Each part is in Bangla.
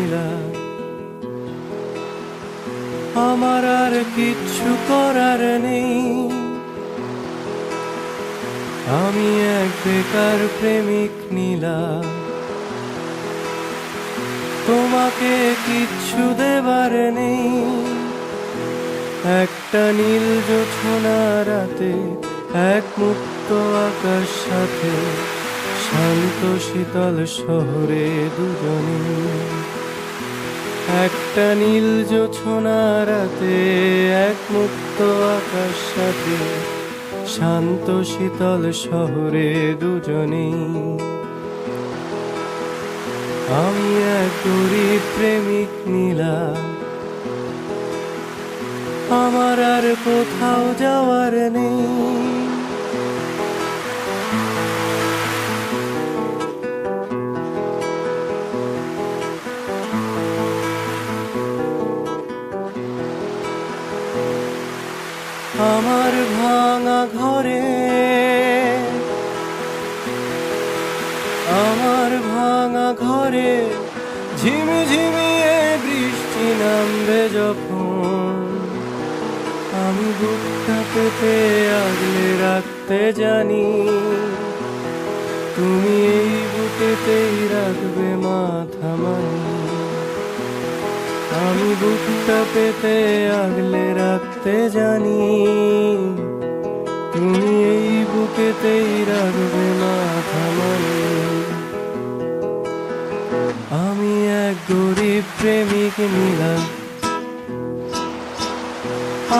নীলা। আমার আর কিচ্ছু করার নেই, আমি এক বেকার প্রেমিক নীলা। তোমাকে কিচ্ছু দেবার নেই, একটা নীল জোছনা রাতে এক মুক্ত আকাশ সাথে শান্ত শীতল শহরে দুজনে। একটা নীল জোছনা রাতে এক মুক্ত আকাশ সাথে শান্ত শীতল শহরে দুজনে। আমি এক গরিব প্রেমিক নীলা, আমার আর কোথাও যাওয়ার নেই। আমার ভাঙা ঘরে, আমার ভাঙা ঘরে ঝিমিঝিমিয়ে বৃষ্টি নামবে যখন, আমি বুকটা পেতে আগলে রাখতে জানি, তুমি এই বুকেতেই রাখবে মাথা মানি। আমি বুকটা পেতে আগলে রাখতে জানি, তুমি এই বুকেতেই রাখবে মাথা মানি। আমি এক গরিব প্রেমিক নীলা,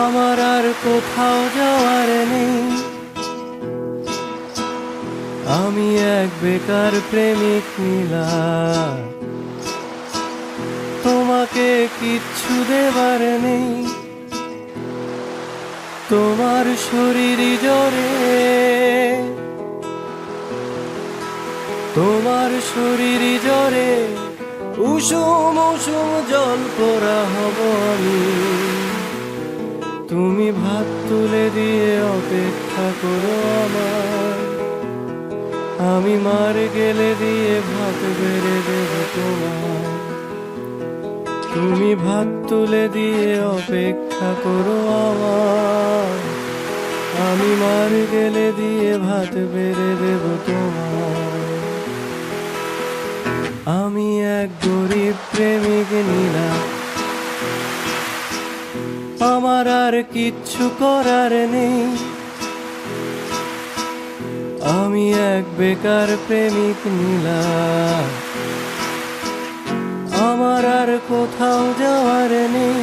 আমার আর কোথাও যাওয়ার নেই। আমি এক বেকার প্রেমিক নীলা, তোমাকে কিচ্ছু দেবার নেই। তোমার শরীর জ্বরে, তোমার শরীর জ্বরে উষুম উষুম জল পোড়া হব আমি। তুমি ভাত তুলে দিয়ে অপেক্ষা করো আমার, আমি মার গেলে দিয়ে ভাত বেড়ে দেব তোমার। তুমি ভাত তুলে দিয়ে অপেক্ষা করো আমার, আমি মার গেলে দিয়ে ভাত বেড়ে দেব তোমার। আমি এক গরিব প্রেমিক নীলা, আমার আর কিচ্ছু করার নেই। আমি এক বেকার প্রেমিক নীলা, আমার আর কোথাও যাওয়ার নেই।